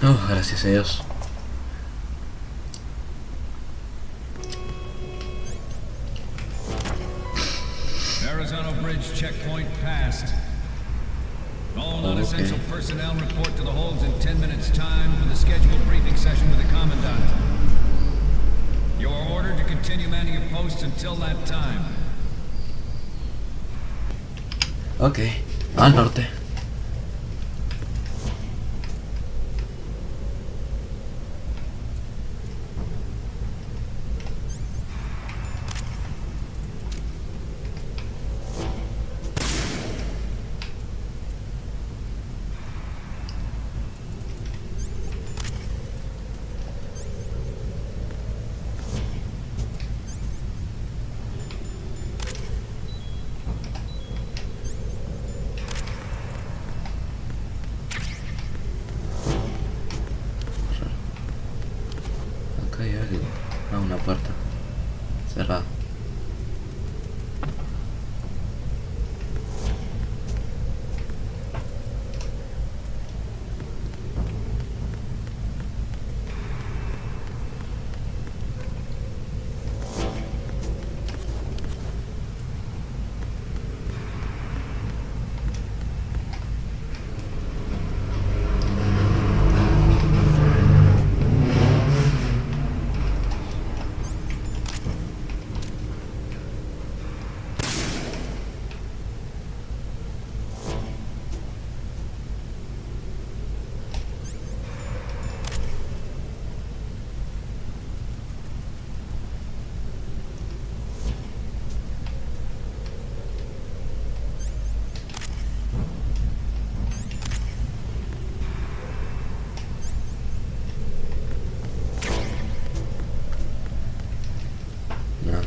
Oh, gracias a Dios. Arizona Bridge checkpoint passed. All non-essential personnel report to the holds in 10 minutes time for the scheduled briefing session with the commandant. You are ordered to continue manning your posts until that time. Ok, al norte. Acá hay algo. Ah, una puerta cerrada. Nada.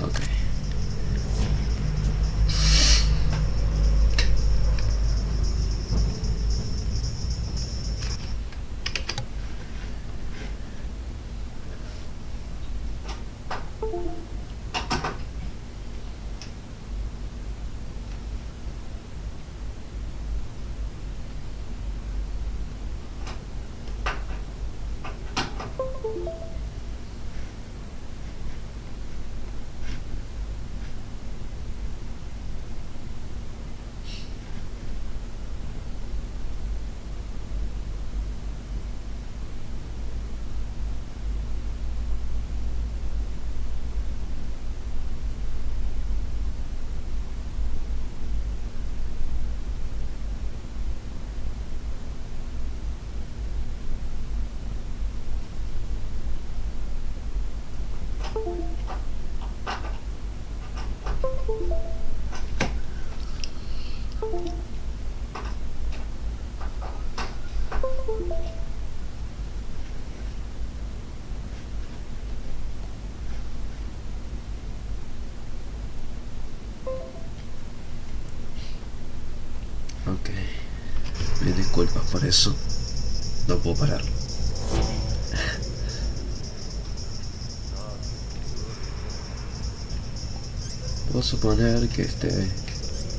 Ok. Ok. Me disculpas por eso. No puedo parar. Puedo suponer que este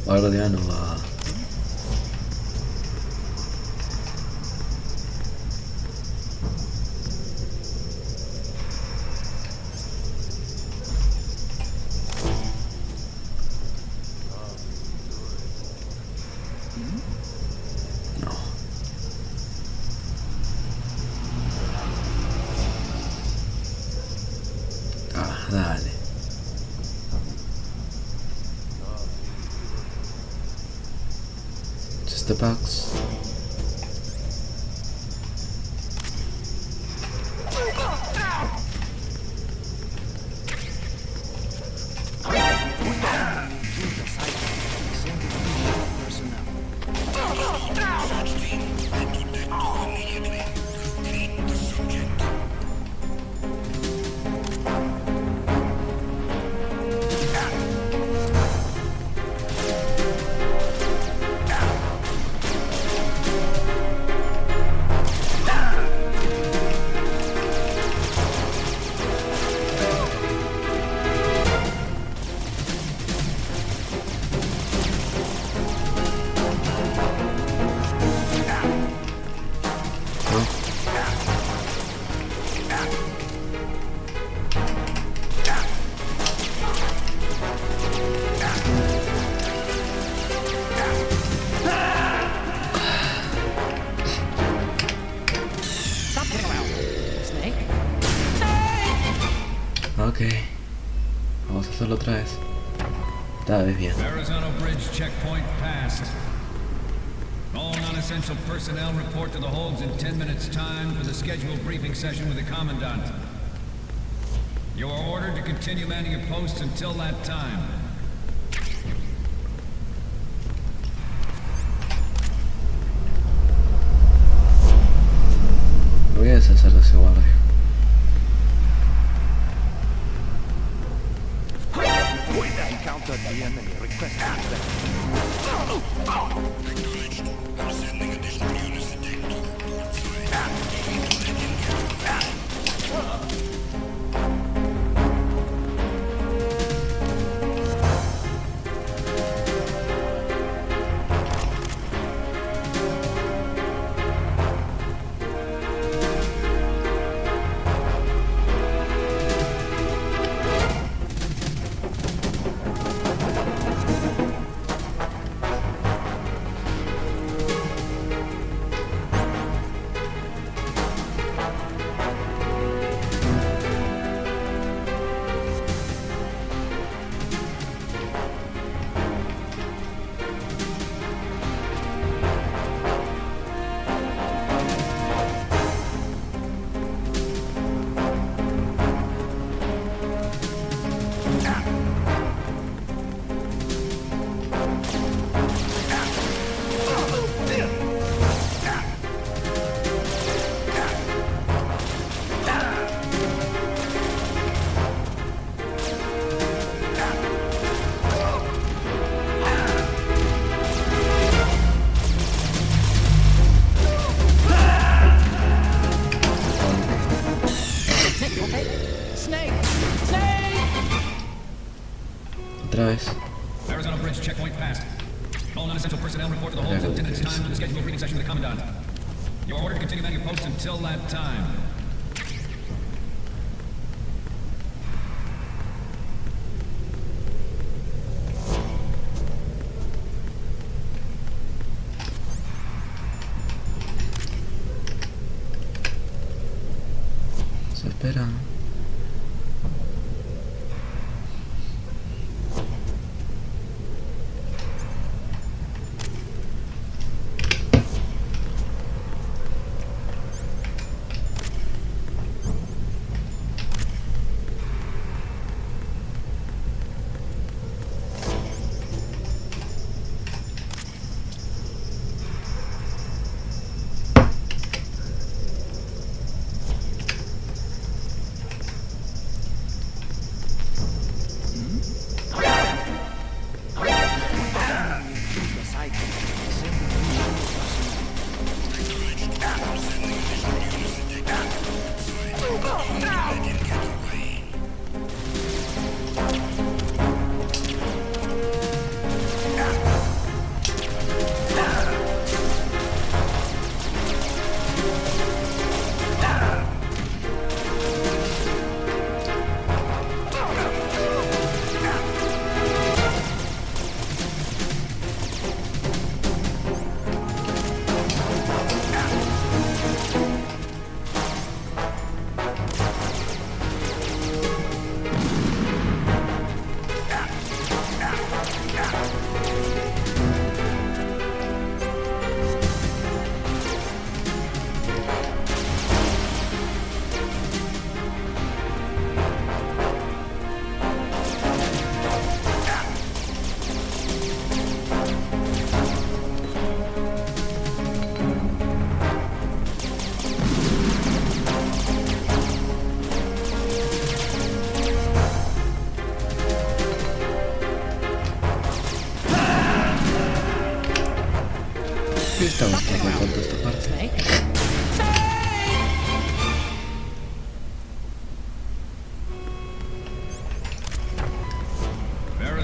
guardián no va. Dale. Just the box. Ok, vamos a hacerlo otra vez. Esta vez bien. Retrasando Bridge checkpoint passed. All non-essential personnel report to the holds in 10 minutes time for the scheduled briefing session with the commandant. You are ordered to continue manning your posts until that time. Voy a deshacer de ese guardia. Encountered the enemy. Request I'm sending additional units to take to port side. Otra vez. Retrasando Bridge checkpoint passed. All non-essential personnel report to the holds in 10 minutes time for the scheduled briefing session with the commandant. You are ordered to continue manning your posts until that time. Se espera.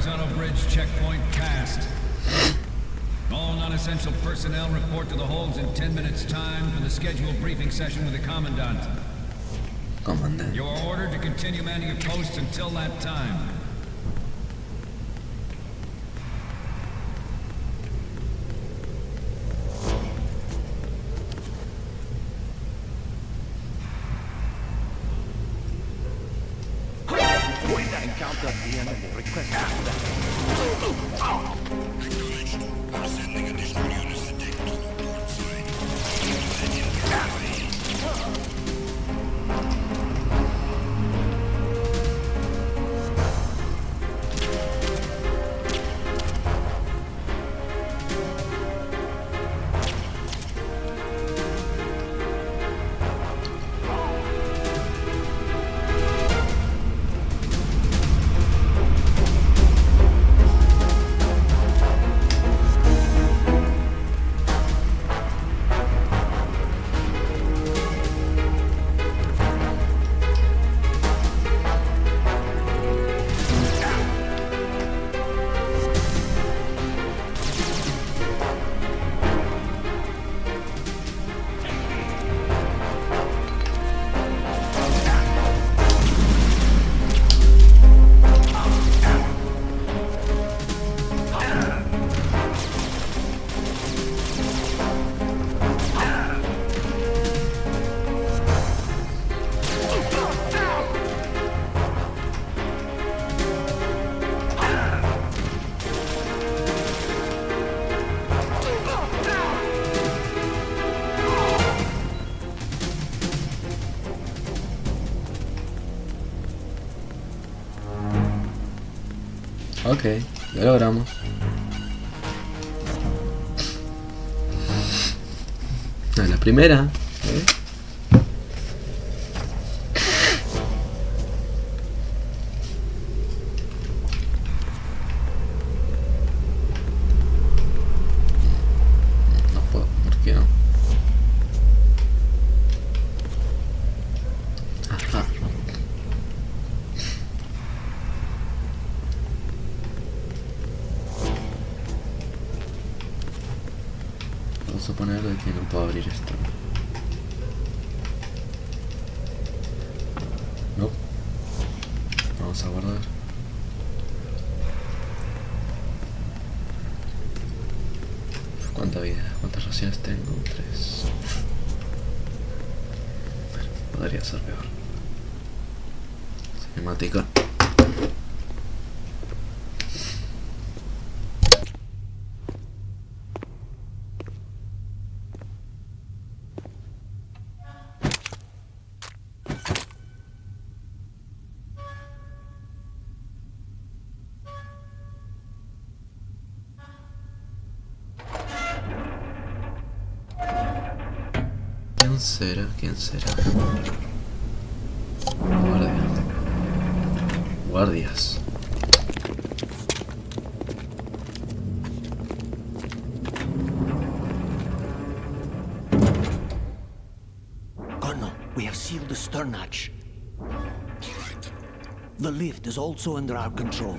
Verrazano Bridge checkpoint passed. All non-essential personnel report to the holds in 10 minutes time for the scheduled briefing session with the Commandant. Comandante. You are ordered to continue manning your posts until that time. When I encounter the enemy, request that. Acknowledged. I'm sending additional units to take to the port side. Ok, ya logramos. La primera. No puedo, ¿por qué no? Ajá. Puedo suponer de que no puedo abrir esto. No. Vamos a guardar. ¿Cuánta vida? ¿Cuántas raciones tengo? 3. Bueno, podría ser peor. Cinemática. ¿Quién será? ¿Quién será? Guardia. Guardias. Colonel, we have sealed the stern hatch. All right. The lift is also under our control.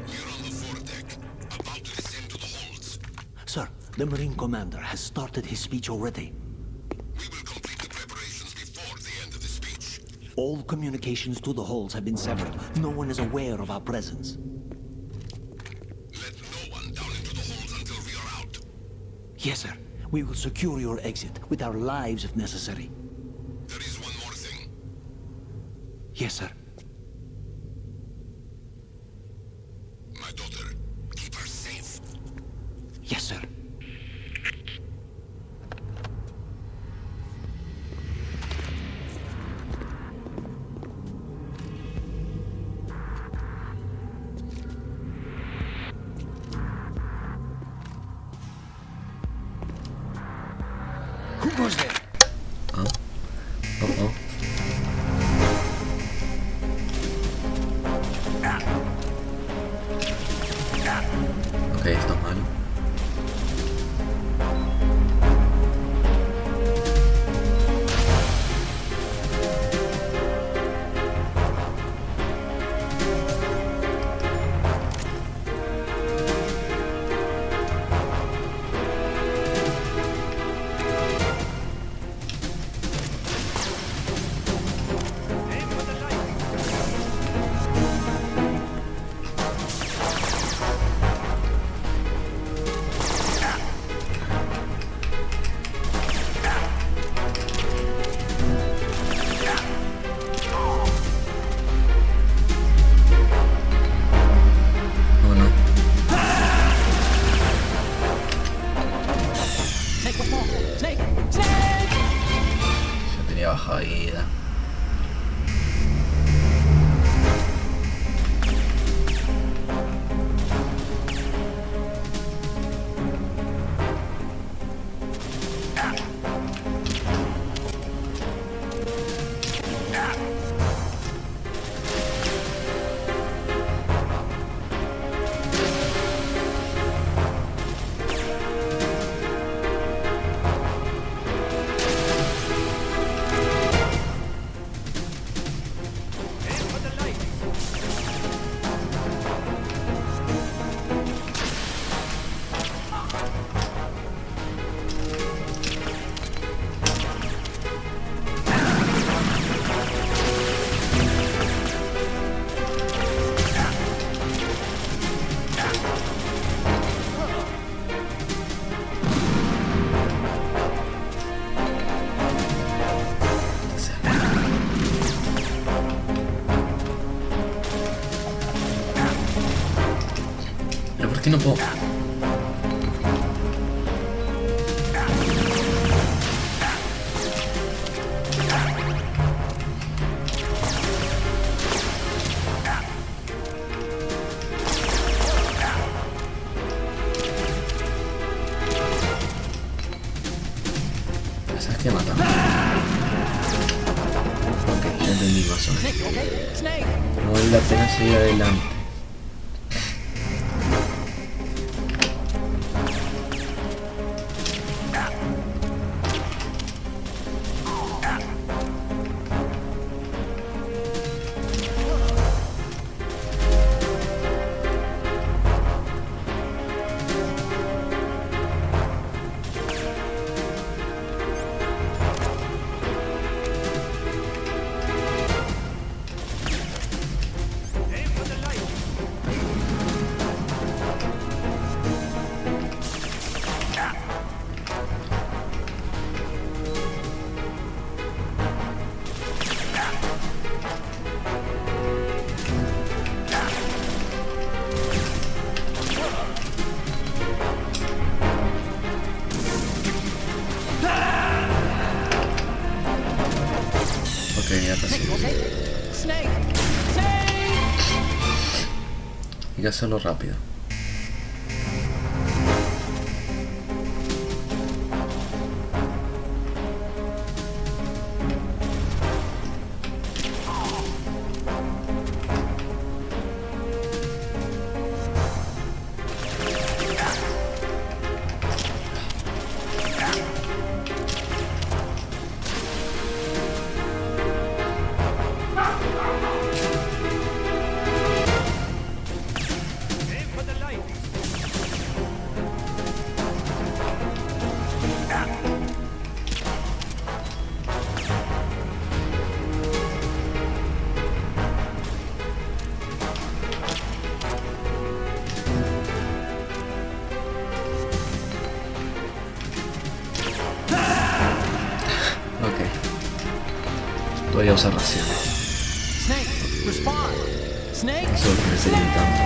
We're on the foredeck, about to descend to the holds. Sir, the Marine Commander has started his speech already. We will complete the preparations before the end of the speech. All communications to the holds have been severed. No one is aware of our presence. Let no one down into the holds until we are out. Yes, sir. We will secure your exit with our lives if necessary. There is one more thing. Yes, sir. My daughter, keep her safe. Yes, sir. Who goes there? Oh, oh. Ok, esto es malo. ¿Por qué no puedo? ¿Sabes qué mata? Ok, ya entendí más o menos. No vale la pena seguir adelante. Ok, ya casi. Hay que hacerlo rápido. Voy a usar raciones. Eso es lo que me estoy limitando.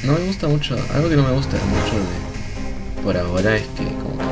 No me gusta mucho, algo que no me gusta mucho de por ahora es que como que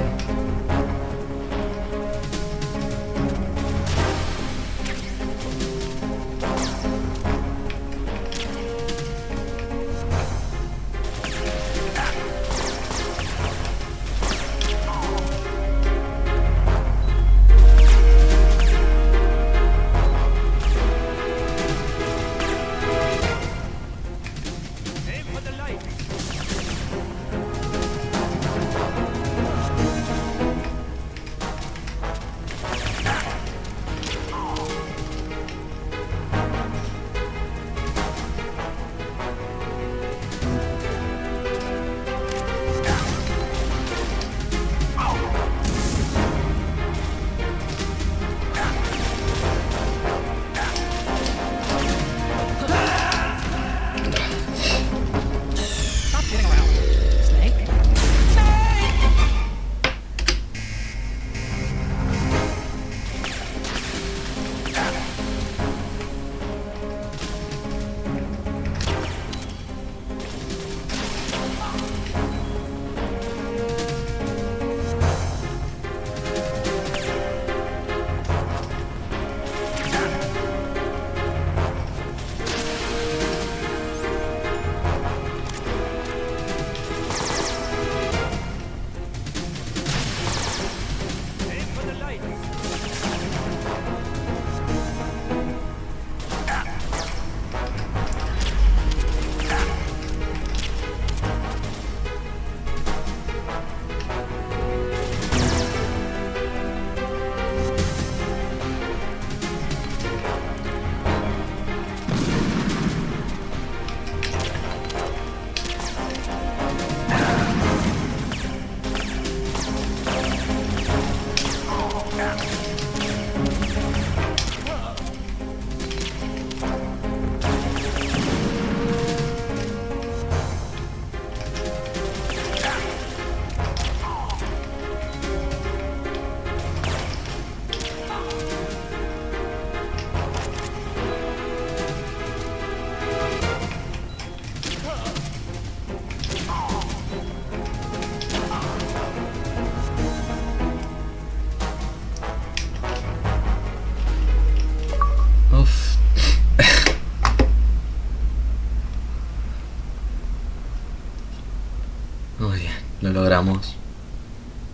Muy bien, lo logramos.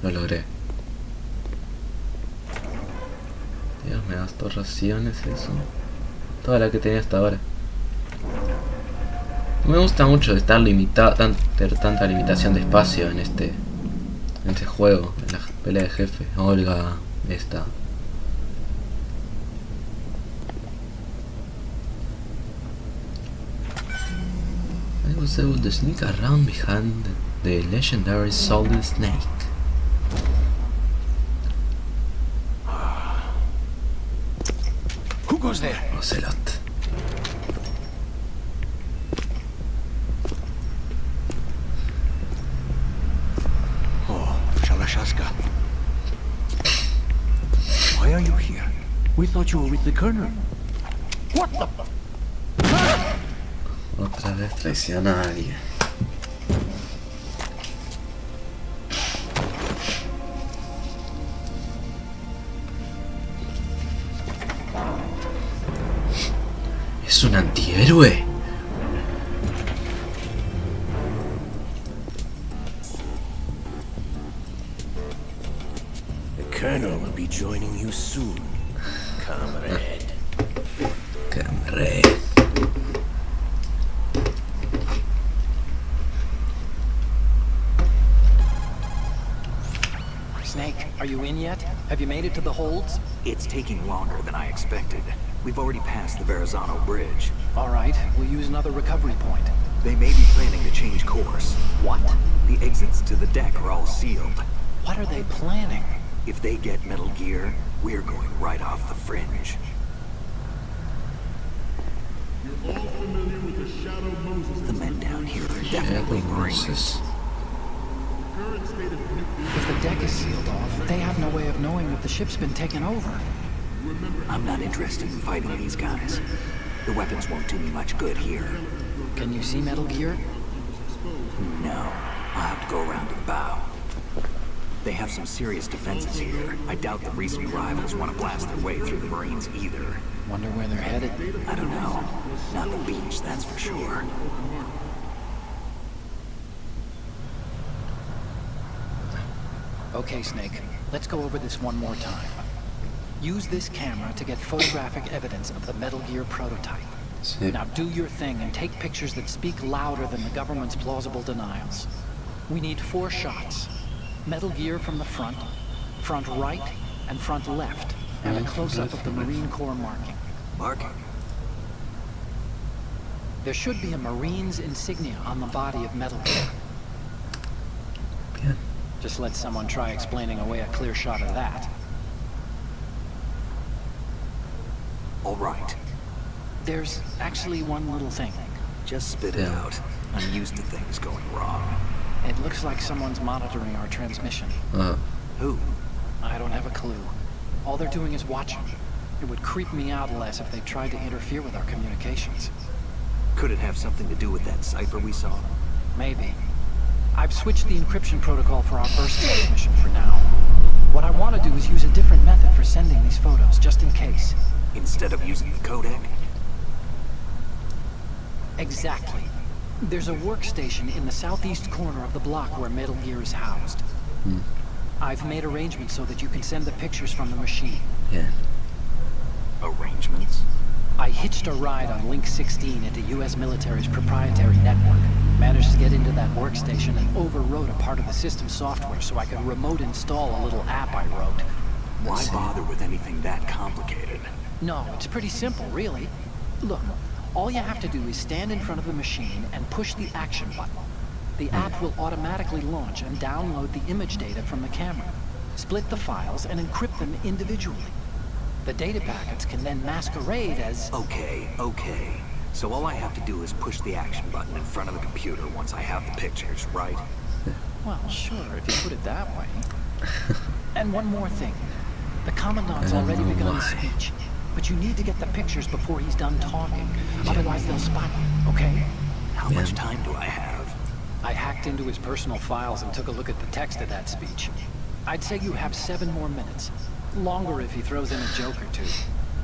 Lo logré. Dios, me gastó raciones eso. Toda la que tenía hasta ahora. No me gusta mucho estar limitado, tener tanta limitación de espacio en este juego, en la pelea de jefe. Olga, esta. I was able to sneak around behind the legendary solid snake. Who goes there? Ocelot. Oh, Shalashaska. Why are you here? We thought you were with the colonel. What the? Otra vez traiciona a alguien. Es un antihéroe. The colonel will be joining you soon, comrade. Camaré. Snake, are you in yet? Have you made it to the holds? It's taking longer than I expected. We've already passed the Verrazano Bridge. All right, we'll use another recovery point. They may be planning to change course. What? The exits to the deck are all sealed. What are they planning? If they get Metal Gear, we're going right off the fringe. You're all familiar with the Shadow Moses. The men down here are definitely Marines. Moses. Current state of nuclear. If the deck is sealed off, they have no way of knowing that the ship's been taken over. I'm not interested in fighting these guys. The weapons won't do me much good here. Can you see Metal Gear? No, I'll have to go around to the bow. They have some serious defenses here. I doubt the recent arrivals want to blast their way through the Marines either. Wonder where they're headed. I don't know. Not the beach, that's for sure. Okay, Snake, let's go over this one more time. Use this camera to get photographic evidence of the Metal Gear prototype. Sí. Now do your thing and take pictures that speak louder than the government's plausible denials. We need 4 shots. Metal Gear from the front right, and front left, and a close-up of the Marine Corps marking. Marking? There should be a Marine's insignia on the body of Metal Gear. Bien. Just let someone try explaining away a clear shot of that. All right. There's actually one little thing. Just spit it Yeah. out. I'm used to things going wrong. It looks like someone's monitoring our transmission. Who? I don't have a clue. All they're doing is watching. It would creep me out less if they tried to interfere with our communications. Could it have something to do with that cipher we saw? Maybe. I've switched the encryption protocol for our burst transmission for now. What I want to do is use a different method for sending these photos, just in case. Instead of using the codec? Exactly. There's a workstation in the southeast corner of the block where Metal Gear is housed. I've made arrangements so that you can send the pictures from the machine. Bien. Arrangements? I hitched a ride on Link 16 into U.S. military's proprietary network. Managed to get into that workstation and overwrote a part of the system software so I could remote install a little app I wrote. Why bother with anything that complicated? No, it's pretty simple, really. Look, all you have to do is stand in front of the machine and push the action button. The app will automatically launch and download the image data from the camera, split the files, and encrypt them individually. The data packets can then masquerade as... Okay. So all I have to do is push the action button in front of the computer once I have the pictures, right? Well, sure, if you put it that way. And one more thing. The Commandant's I don't already know begun why. his speech. But you need to get the pictures before he's done talking. Otherwise they'll spot you, okay? How Yeah. much time do I have? I hacked into his personal files and took a look at the text of that speech. I'd say you have 7 more minutes. Longer if he throws in a joke or two.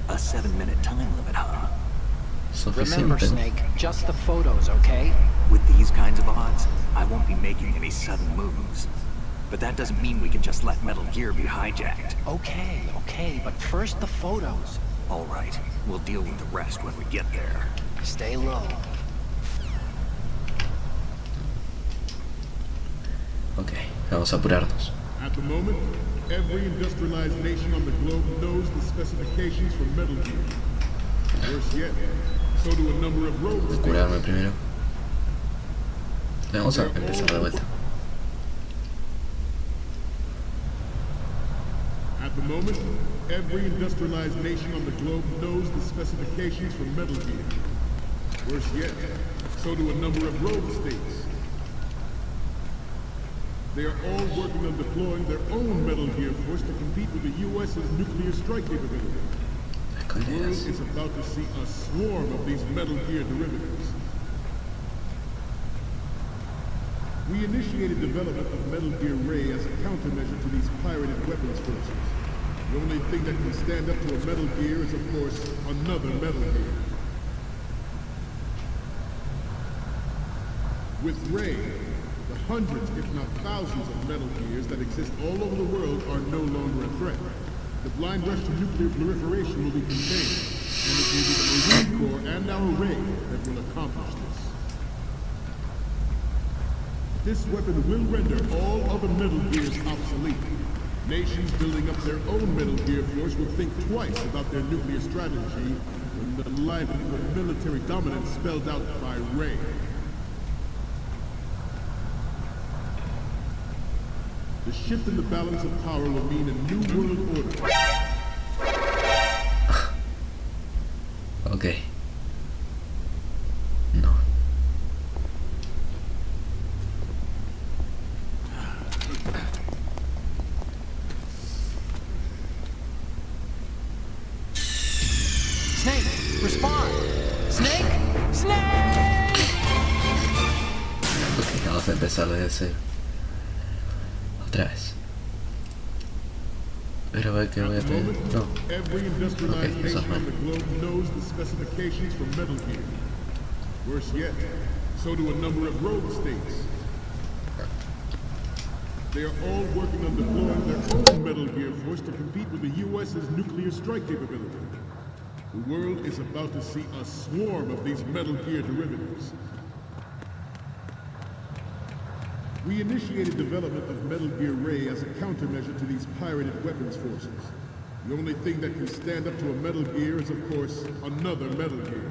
A 7-minute time limit, huh? Remember, Suficiente. Snake, just the photos, okay? With these kinds of odds? I won't be making any sudden moves. But that doesn't mean we can just let Metal Gear be hijacked. Okay, but first the photos. All right, we'll deal with the rest when we get there. Stay low. Ok, vamos a apurarnos. At the moment, every industrialized nation on the globe knows the specifications for Metal Gear. Worse yet, so do a number of rogue states. Curarme primero. Vamos a empezar de vuelta. At the moment, every industrialized nation on the globe knows the specifications for Metal Gear. Worse yet, so do a number of rogue states. They are all working on deploying their own Metal Gear force to compete with the U.S.'s nuclear strike capability. The world is about to see a swarm of these Metal Gear derivatives. We initiated development of Metal Gear Ray as a countermeasure to these pirated weapons forces. The only thing that can stand up to a Metal Gear is, of course, another Metal Gear. With Ray, the hundreds, if not thousands, of Metal Gears that exist all over the world are no longer a threat. The blind rush to nuclear proliferation will be contained, and it will be the Marine Corps and our Ray that will accomplish this. This weapon will render all other Metal Gears obsolete. Nations building up their own Metal Gear force will think twice about their nuclear strategy in the light of the military dominance spelled out by Ray. The shift in the balance of power will mean a new world order. Ok. No. Snake, respond! Snake! Snake! Ok, vamos a empezar desde cero. Otra vez. Pero a ver qué voy a tener. No. Every industrialized Okay, eso es nation on the globe knows the specifications for Metal Gear. Worse yet, so do a number of rogue states. They are all working on deploying their own Metal Gear force to compete with the U.S.'s nuclear strike capability. The world is about to see a swarm of these Metal Gear derivatives. We initiated development of Metal Gear Ray as a countermeasure to these pirated weapons forces. The only thing that can stand up to a Metal Gear is, of course, another Metal Gear.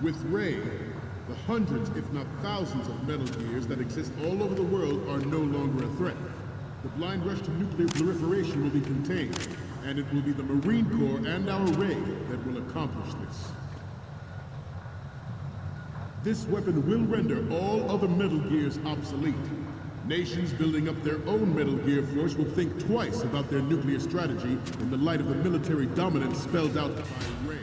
With Ray, the hundreds, if not thousands, of Metal Gears that exist all over the world are no longer a threat. The blind rush to nuclear proliferation will be contained, and it will be the Marine Corps and our Ray that will accomplish this. This weapon will render all other Metal Gears obsolete. Nations building up their own Metal Gear force will think twice about their nuclear strategy in the light of the military dominance spelled out by Ray.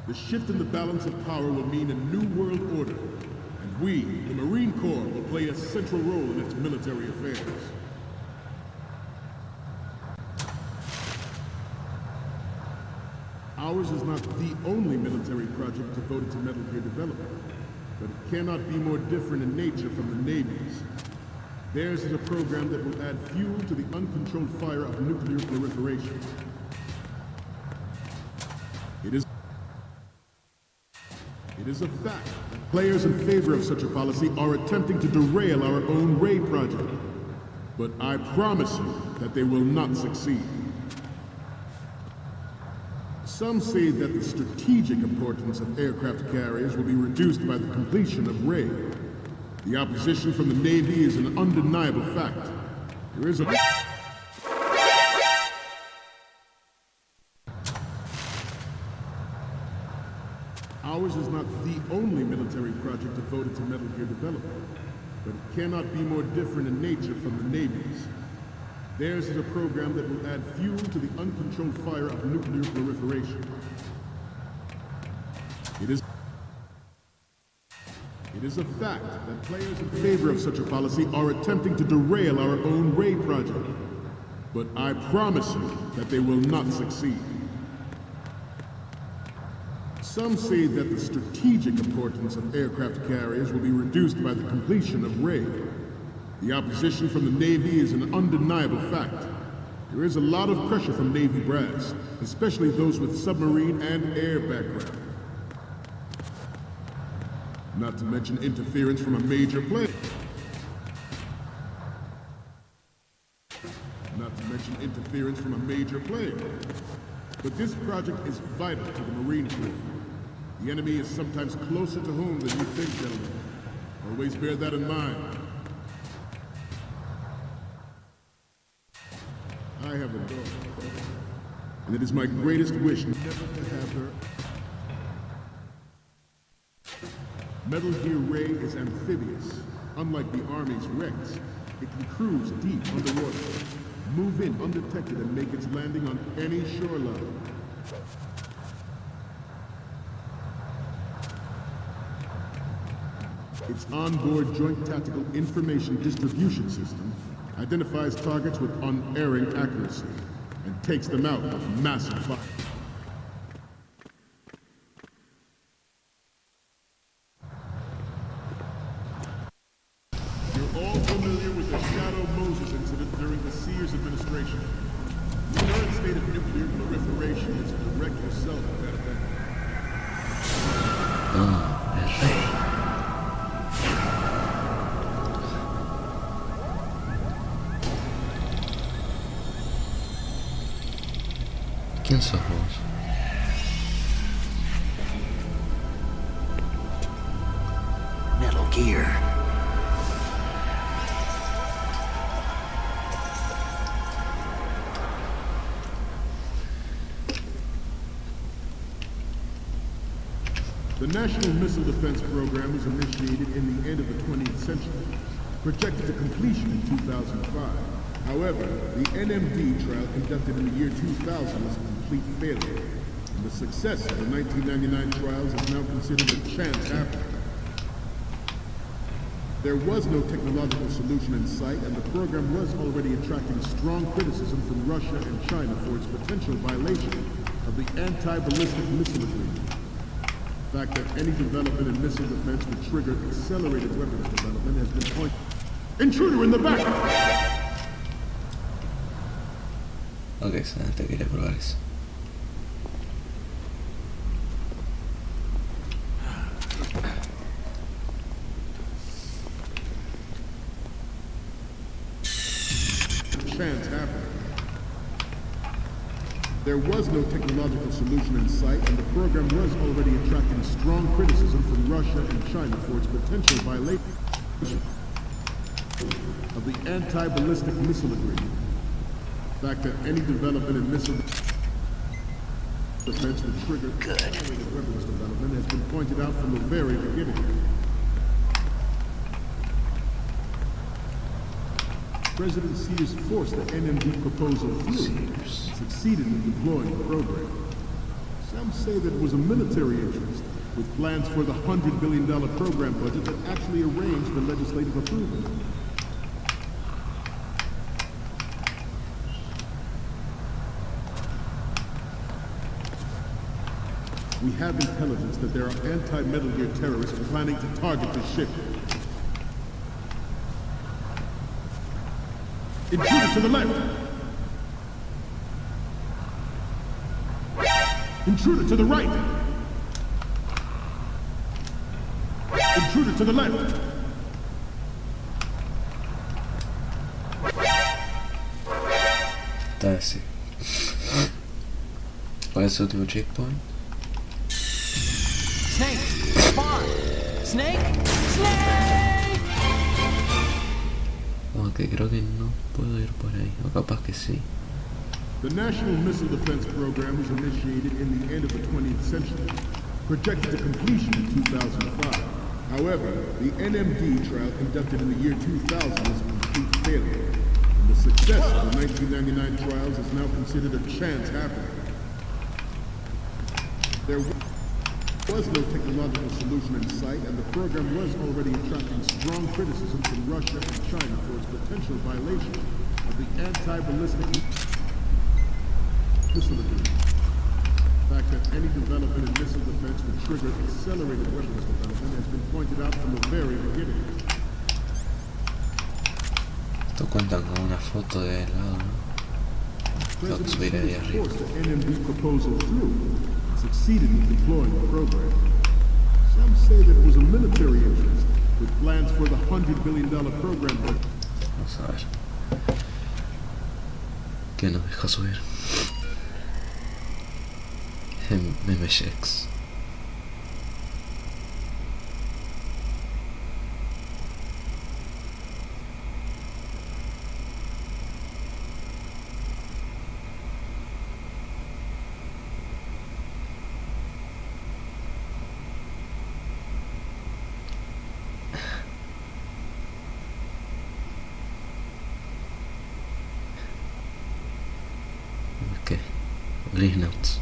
The shift in the balance of power will mean a new world order, and we, the Marine Corps, will play a central role in its military affairs. Ours is not the only military project devoted to Metal Gear development, but it cannot be more different in nature from the Navy's. Theirs is a program that will add fuel to the uncontrolled fire of nuclear proliferation. It is a fact that players in favor of such a policy are attempting to derail our own Ray project. But I promise you that they will not succeed. Some say that the strategic importance of aircraft carriers will be reduced by the completion of Ray. The opposition from the Navy is an undeniable fact. There is a... Ours is not the only military project devoted to Metal Gear development, but it cannot be more different in nature from the Navy's. Theirs is a program that will add fuel to the uncontrolled fire of nuclear proliferation. It is a fact that players in favor of such a policy are attempting to derail our own Ray project. but I promise you that they will not succeed. Some say that the strategic importance of aircraft carriers will be reduced by the completion of Ray. The opposition from the Navy is an undeniable fact. There is a lot of pressure from Navy brass, especially those with submarine and air background. Not to mention interference from a major player. But this project is vital to the Marine Corps. The enemy is sometimes closer to home than you think, gentlemen. Always bear that in mind. I have a daughter, and it is my greatest wish never to have her. Metal Gear Ray is amphibious. Unlike the Army's Rex, it can cruise deep underwater, move in undetected, and make its landing on any shoreline. Its onboard Joint Tactical Information Distribution System identifies targets with unerring accuracy and takes them out with massive fire. You're all familiar with the Shadow Moses incident during the Sears administration. The current state of nuclear proliferation is a direct result of that event. ¿Quién sos vos? Metal Gear. The National Missile Defense Program was initiated in the end of the 20th century, projected to completion in 2005. However, the NMD trial conducted in the year 2000 was a complete failure, and the success of the 1999 trials is now considered a chance happening. There was no technological solution in sight, and the program was already attracting strong criticism from Russia and China for its potential violation of the anti-ballistic missile agreement. The fact that any development in missile defense would trigger accelerated weapons development has been pointed. Intruder in the back! Ok, excelente, quería probar eso. Chance happened. There was no technological solution in sight, and the program was already attracting strong criticism from Russia and China for its potential violation of the anti-ballistic missile agreement. The fact that any development in missile defense would trigger accelerated weapons development has been pointed out from the very beginning. President Sears forced the NMD proposal through and succeeded in deploying the program. Some say that it was a military interest, with plans for the $100 billion program budget that actually arranged the legislative approval. We have intelligence that there are anti-Metal Gear terrorists planning to target the ship. Intruder to the left! Intruder to the right! Intruder to the left! Está ese. ¿Cuál es el último checkpoint? Snake! Spawn! Snake! Snake! Ok, creo que no puedo ir por ahí. O capaz que sí. The National Missile Defense Program was initiated in the end of the 20th century, projected to completion in 2005. However, the NMD trial conducted in the year 2000 was a complete failure, and the success of the 1999 trials is now considered a chance happening. There was no technological solution in sight, and the program was already attracting strong criticism from Russia and China for its potential violation of the anti-ballistic missile agreement. The fact that any development in missile defense would trigger accelerated weapons development has been pointed out from the very beginning. Esto cuentan con una foto de lado, ¿no? Lo que subiré ahí arriba. Forced the NMB proposal through and succeeded in deploying the program. Some say that it was a military interest with plans for the $100 billion program. Vamos a ver. ¿Qué nos deja subir? MMX. Okay, Linux.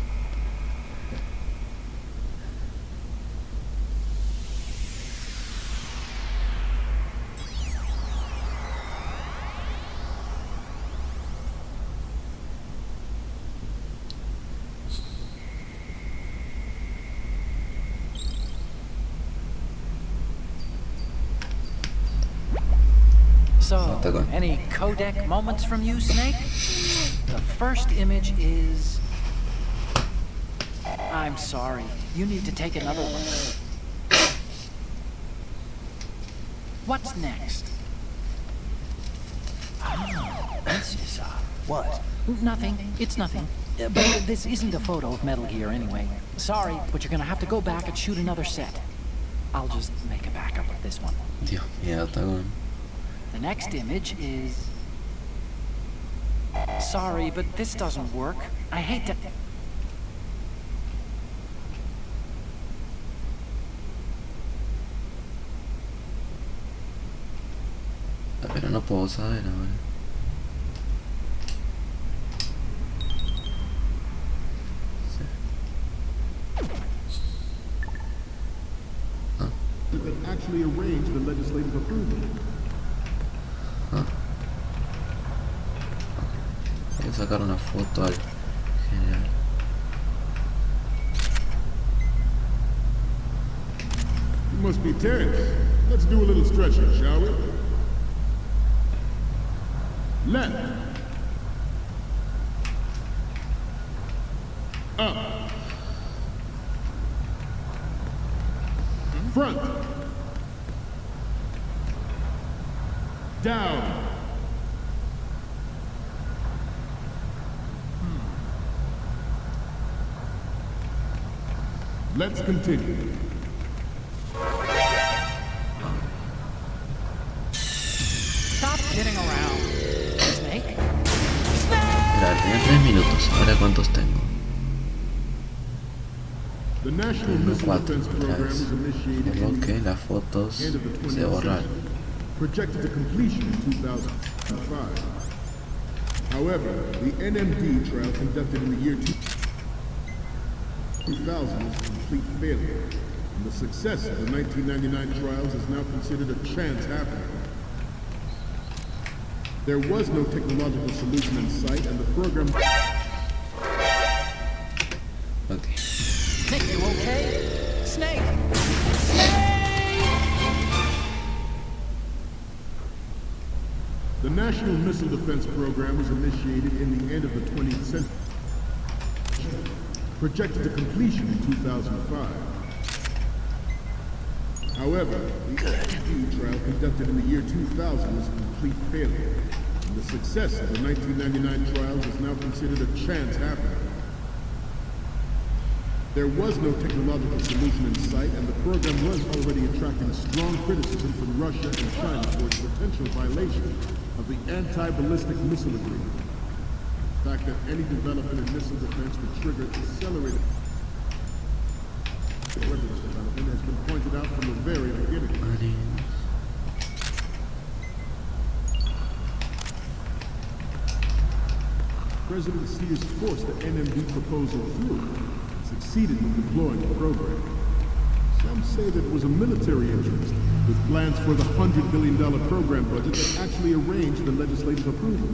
So, any codec moments from you, Snake? The first image is... I'm sorry. You need to take another one. What's next? This is, what? Nothing. It's nothing. But this isn't a photo of Metal Gear anyway. Sorry, but you're gonna have to go back and shoot another set. I'll just make a backup of this one. Dios mío, Tagón. The next image is... Sorry, but this doesn't work. I hate to... Pero no puedo saber ahora. That actually arranged the legislative approval. Voy a sacar una foto al general. You must be tense. Let's do a little stretching, shall we? Left. Up. Front. Down. Let's continue. Stop kidding around. Snake? Mira, tenía 3 minutos. Ahora ¿cuántos tengo? The National Tengo Missile 4. Defense Program was initiated Por lo in que the las fotos end of the 20th se borraron. century, projected to completion in 2005. However, the NMD trial conducted in the year 2000 was a complete failure, and the success of the 1999 trials is now considered a chance happening. There was no technological solution in sight, and the program... Okay. Snake, you okay? Snake! Snake! The National Missile Defense Program was initiated in the end of the 20th century, projected to completion in 2005. However, the NMD trial conducted in the year 2000 was a complete failure, and the success of the 1999 trials is now considered a chance happening. There was no technological solution in sight, and the program was already attracting strong criticism from Russia and China for its potential violation of the anti-ballistic missile agreement. The fact that any development in missile defense would trigger accelerated weapons development has been pointed out from the very beginning. President Sears forced the NMD proposal through and succeeded in deploying the program. Some say that it was a military interest, with plans for the $100 billion program budget that actually arranged the legislative approval.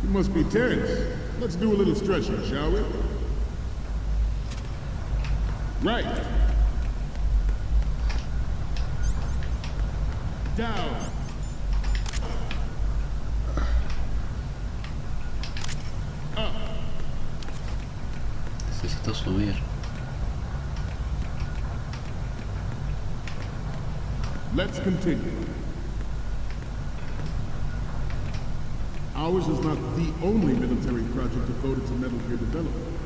You must be tense. Let's do a little stretching, shall we? Right. Down. Up. Necesito subir. Let's continue. Ours is not the only military project devoted to Metal Gear development,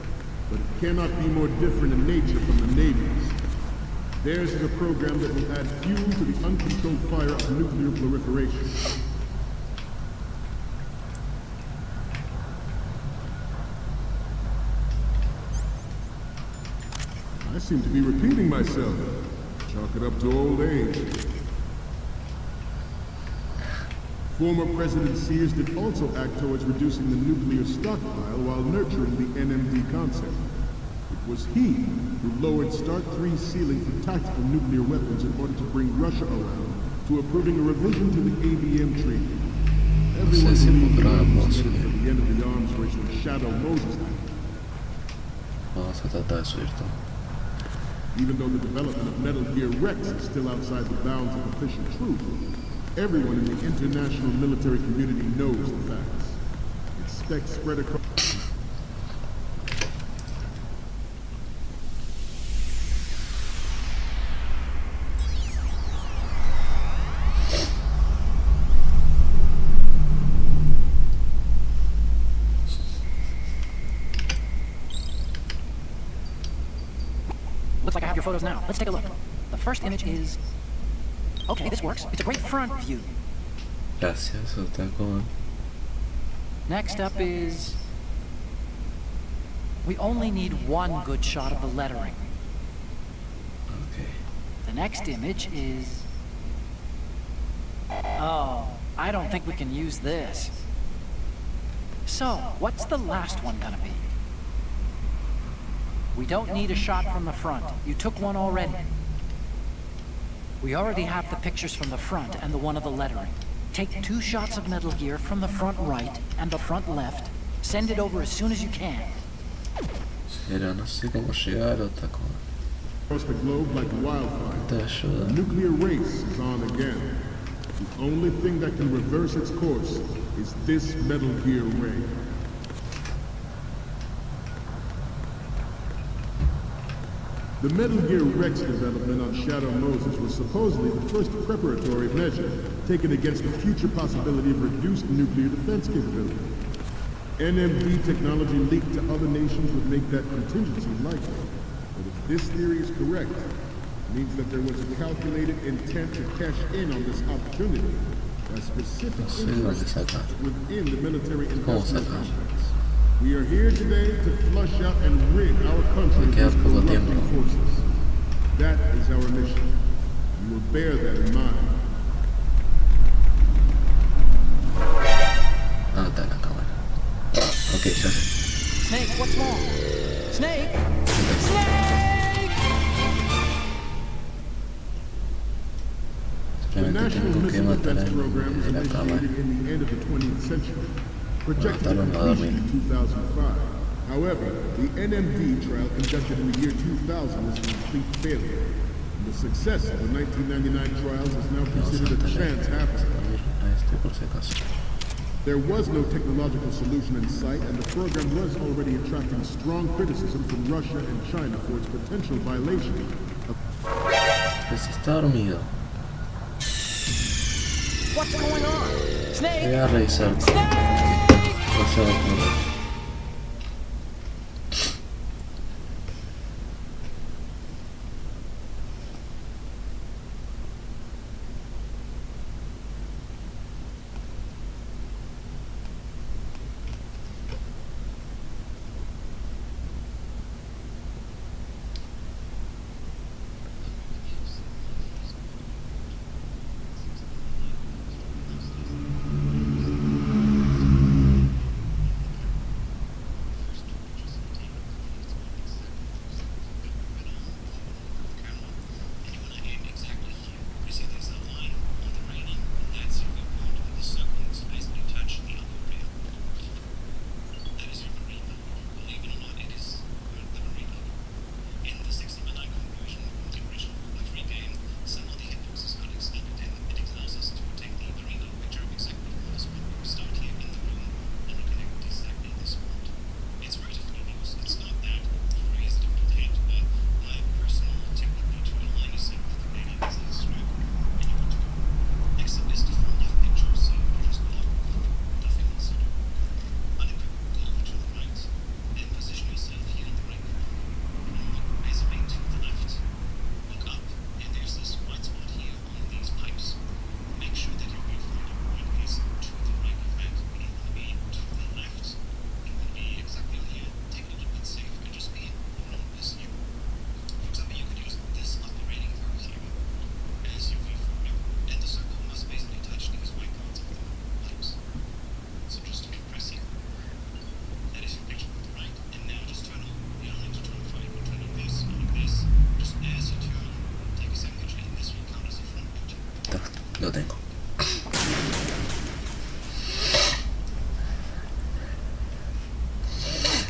but it cannot be more different in nature from the Navy's. Theirs is a program that will add fuel to the uncontrolled fire of nuclear proliferation. I seem to be repeating myself. Chalk it up to old age. Former President Sears did also act towards reducing the nuclear stockpile while nurturing the NMD concept. It was he who lowered Start 3's ceiling for tactical nuclear weapons in order to bring Russia around to approving a revision to the ABM treaty. Everyone believed he was headed for the end of the arms race with Shadow Moses. Vamos a tratar de subir todo. Even though the development of Metal Gear Rex is still outside the bounds of official truth, everyone in the international military community knows the facts. Its specs spread across... Looks like I have your photos now. Let's take a look. The first image is... Okay, this works. It's a great front view. Gracias, está con. Next up is... We only need one good shot of the lettering. Okay. The next image is... Oh, I don't think we can use this. So, what's the last one gonna be? We don't need a shot from the front. You took one already. We already have the pictures from the front and the one of the lettering. Take 2 shots of Metal Gear from the front right and the front left. Send it over as soon as you can. Pero no sé cómo llegar a otra cosa. across the globe like wildfire. Te ayuda. The nuclear race is on again. The only thing that can reverse its course is this Metal Gear ray. The Metal Gear Rex development on Shadow Moses was supposedly the first preparatory measure taken against the future possibility of reduced nuclear defense capability. NMD technology leaked to other nations would make that contingency likely. But if this theory is correct, it means that there was a calculated intent to cash in on this opportunity by specific interests within the military investment complex. We are here today to flush out and rid our country of these corrupting forces. That is our mission. You will bear that in mind. Ah, está en la cámara. Ok, ya sé. Snake, what's wrong? Snake! Snake! The Simplemente National tengo que Missile matar Defense a Program was de la cámara. initiated in the end of the 20th century, projected to Matarlo, no completion dormir. in 2005. However, the NMD trial conducted in the year 2000 was a complete failure. And the success of the 1999 trials is now Vamos a considered a matar chance happening. a este por si acaso. There was no technological solution in sight, and the program was already attracting strong criticism from Russia and China for its potential violation of... Pues está dormido. What's going on? Voy Snake! a revisar. Snake! No sé cómo.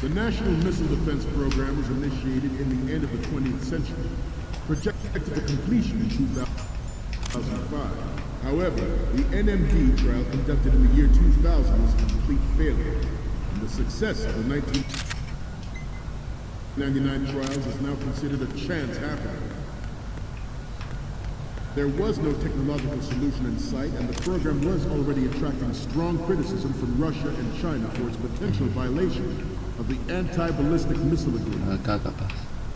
The National Missile Defense Program was initiated in the end of the 20th century, projected to completion in 2005. However, the NMD trial conducted in the year 2000 was a complete failure, and the success of the 1999 trials is now considered a chance happening. There was no technological solution in sight, and the program was already attracting strong criticism from Russia and China for its potential violation of the anti-ballistic missile agreement. Acá capaz.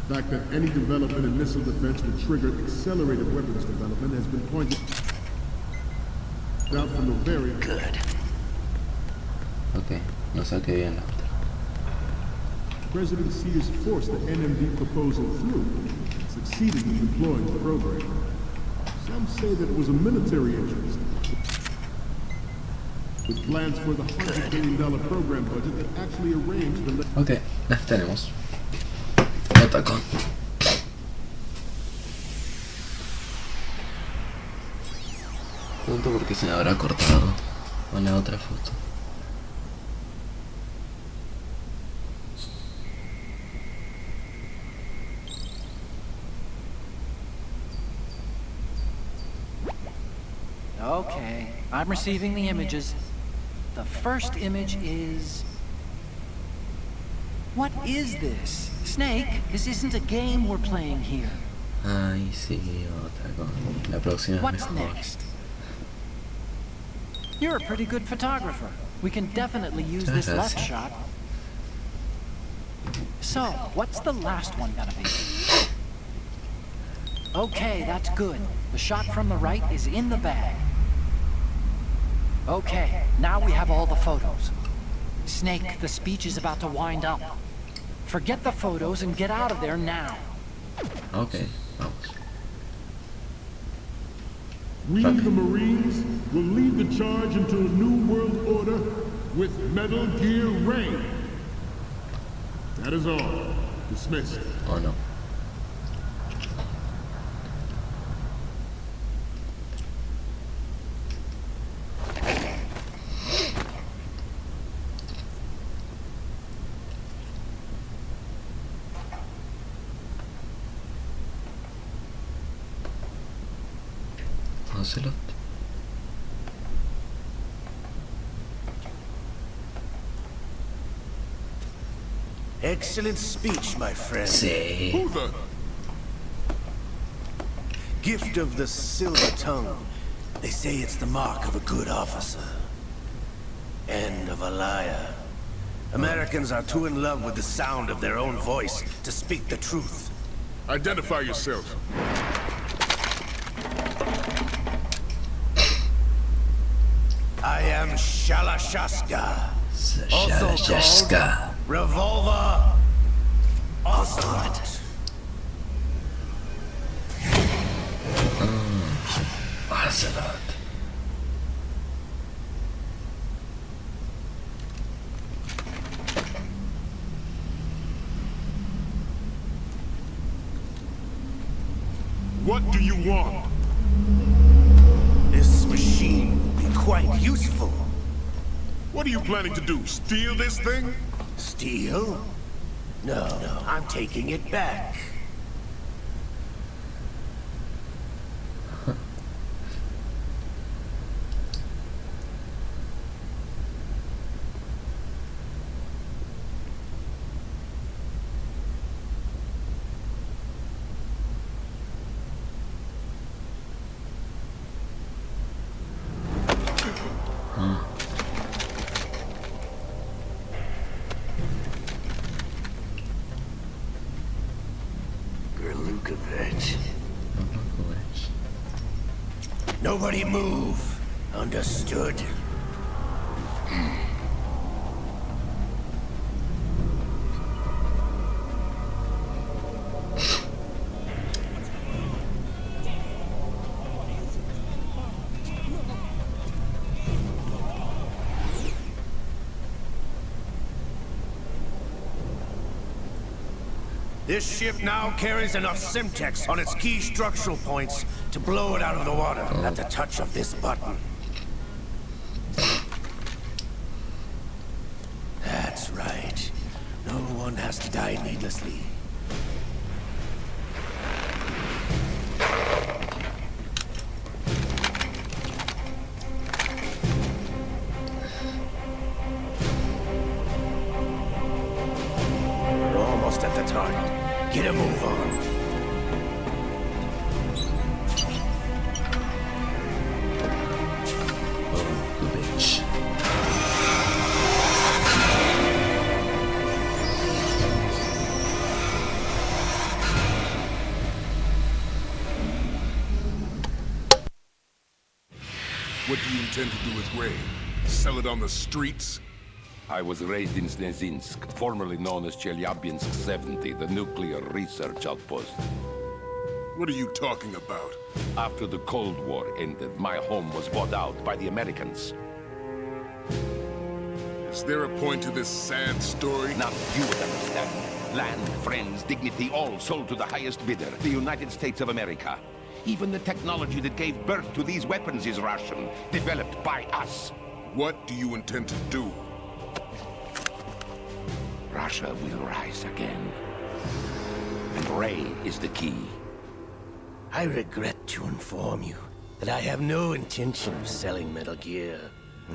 The fact that any development in missile defense would trigger accelerated weapons development has been pointed out from the very Good. Ok, no saqué bien la otra. President Sears forced the NMD proposal through, succeeded in deploying the program. Some say that it was a military interest, with plans for the $100 billion program budget that actually arranged the... Ok, las tenemos. Otacón. Pregunto por qué se me habrá cortado con la otra foto. Okay, I'm receiving the images. The first image is... What is this? Snake, this isn't a game we're playing here. Ay, sí, Otacón. La próxima es What's mejor. next? You're a pretty good photographer. We can definitely use this left Gracias. shot. So, what's the last one gonna be? Okay, that's good. The shot from the right is in the bag. Okay, now we have all the photos. Snake, the speech is about to wind up. Forget the photos and get out of there now. Ok, vamos. We, the Marines, will lead the charge into a new world order with Metal Gear Rain. That is all. Dismissed. O no. Ocelot. Excellent speech, my friend. Sí. Who the... Gift of the silver tongue. They say it's the mark of a good officer. And of a liar. Americans are too in love with the sound of their own voice to speak the truth. Identify yourself. I am Shalashaska. Also called Shaska. Revolver Ocelot. Ocelot. What do you want? This machine will be quite useful. What are you planning to do? Steal this thing? Steal? No, I'm taking it back. Nobody move. Understood? This ship now carries enough Simtex on its key structural points to blow it out of the water at the touch of this button. That's right. No has to die needlessly. We're almost at the target. Get a move on. What do you intend to do with Ray? Sell it on the streets? I was raised in Snezinsk, formerly known as Chelyabinsk 70, the nuclear research outpost. What are you talking about? After the Cold War ended, my home was bought out by the Americans. Is there a point to this sad story? Now you would understand. Land, friends, dignity, all sold to the highest bidder, the United States of America. Even the technology that gave birth to these weapons is Russian, developed by us. What do you intend to do? Russia will rise again. And Ray is the key. I regret to inform you that I have no intention of selling Metal Gear.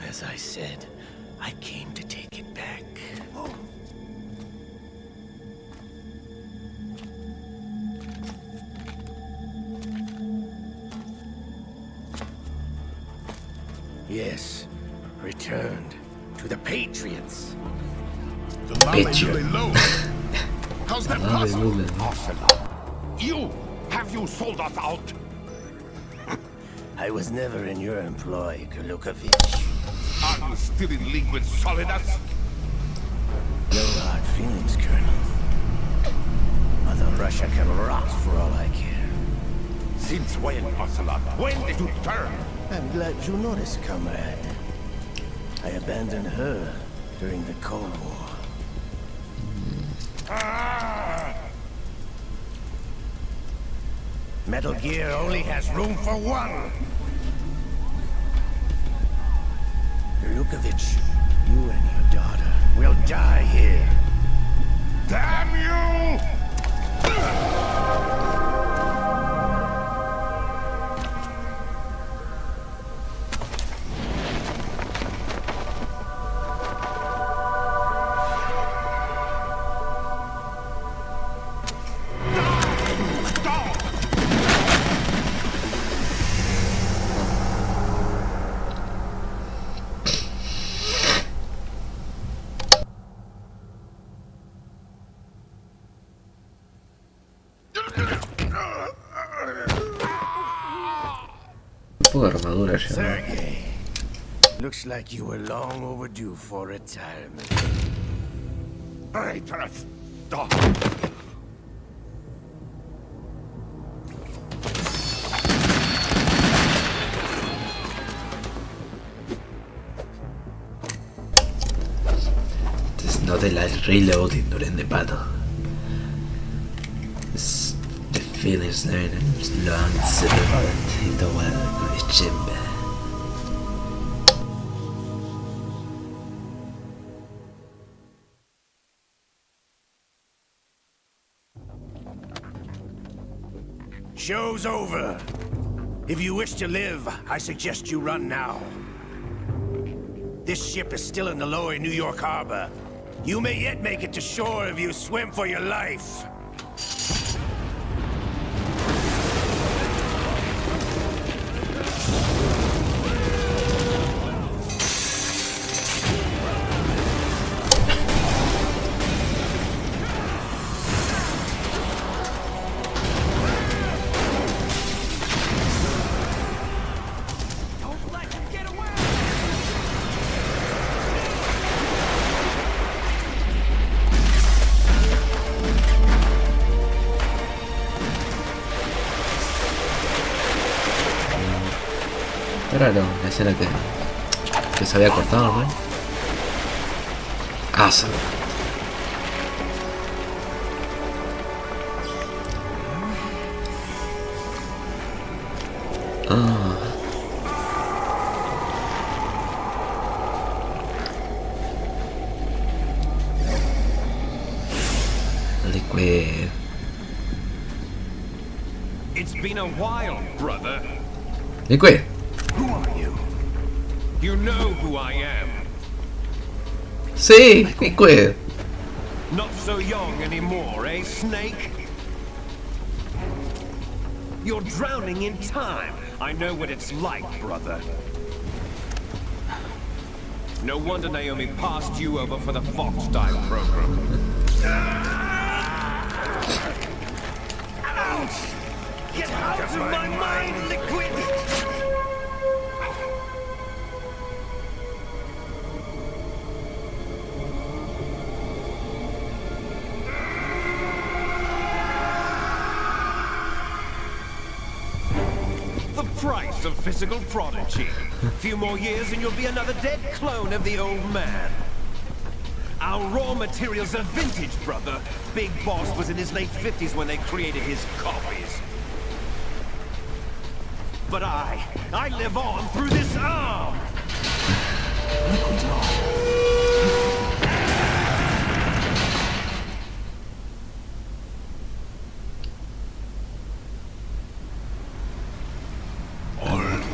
As I said, I came to take it back. Yes, returned to the Patriots. The lava is really low. How's that possible? You! Have you sold us out? I was never in your employ, Golukovich. Are you still in league with Solidus? No hard feelings, Colonel. Mother Russia can rot for all I care. Since when, Ocelot? When did you turn? I'm glad you noticed, comrade. I abandoned her during the Cold War. Metal Gear only has room for one. Golukovich, you and your daughter will die here. Damn you! Armadura ya. Sergey, looks like you were long overdue for retirement. Retrasando. There's not a light reloading during the battle. The feelings learn and long separate in the world chamber. Show's over. If you wish to live, I suggest you run now. This ship is still in the lower New York harbor. You may yet make it to shore if you swim for your life. Era la escena que se había cortado, ¿no? Ah, sí. Ah. It's been a while, brother. Liquid. Who are you? You know who I am. Sí, Liquid. Not so young anymore, eh, Snake? You're drowning in time. I know what it's like, brother. No wonder Naomi passed you over for the Fox Dive program. Ouch! Get out of my mind, Liquid! The price of physical prodigy. A few more years and you'll be another dead clone of the old man. Our raw materials are vintage, brother. Big Boss was in his late 50s when they created his copies. But I live on through this arm! Liquid's on.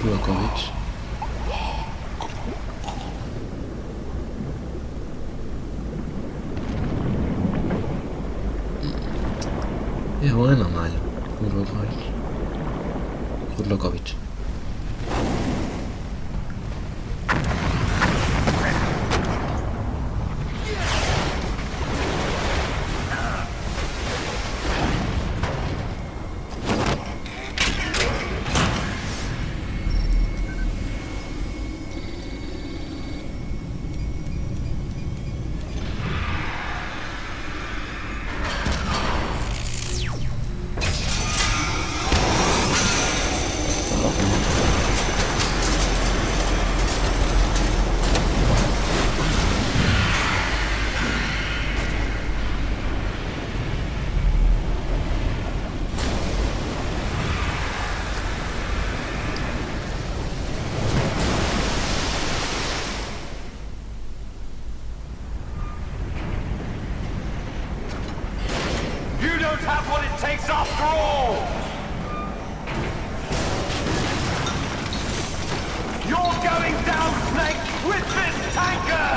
Brokovich. Es bueno o malo, Kurlokovich. You don't have what it takes after all! You're going down, Snake, with this tanker!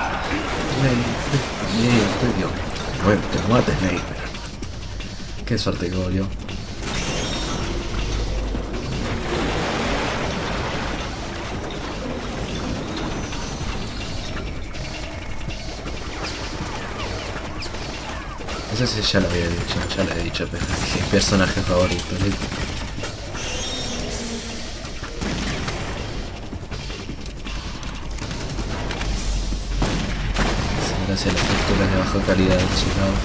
Bueno, te lo mates, Snake. Qué suerte que volvió. No sé si ya lo había dicho, ya lo he dicho, pero es mi personaje favorito. Gracias a las texturas de baja calidad de sus lados.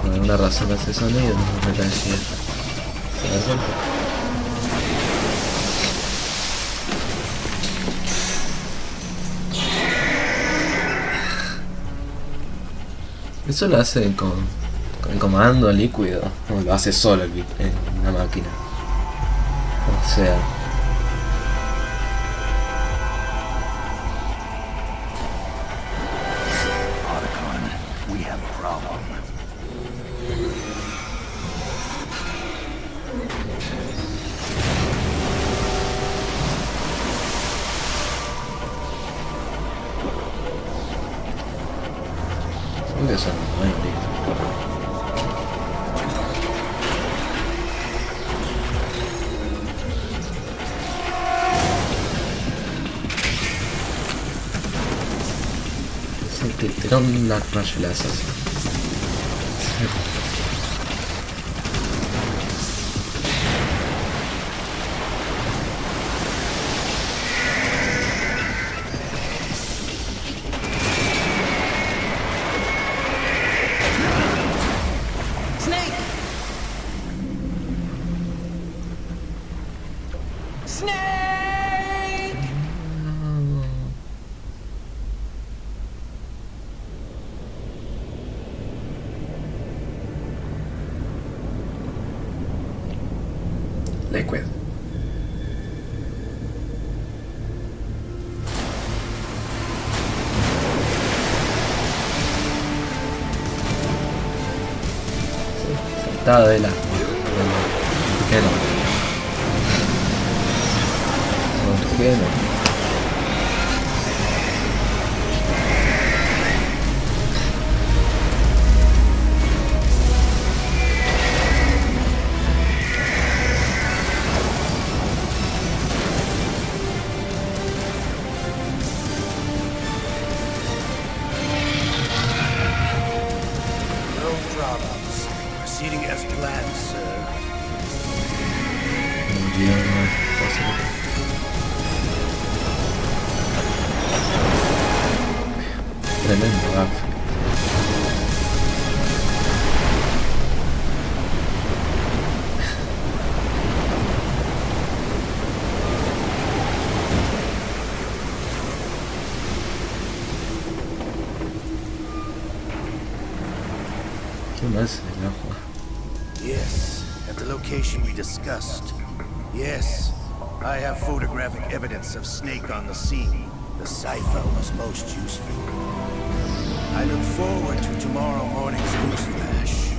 Por alguna razón hace sonido, no me parecía. ¿Se da cuenta? Eso lo hace con el comando líquido, no lo hace solo en la máquina. O sea, We have a problem. creo que son buenos listos. Tira un rayo láser. liquid. Saltada de la... ¿Qué no? Oxígeno. Proceeding as planned, sir. Tremendo gafe. ¿Qué más el agua? Yes, at the location we discussed. Yes, I have photographic evidence of Snake on the scene. The cipher was most useful. I look forward to tomorrow morning's news flash.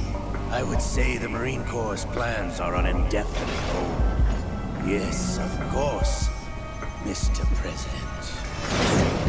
I would say the Marine Corps' plans are on indefinite hold. Yes, of course, Mr. President.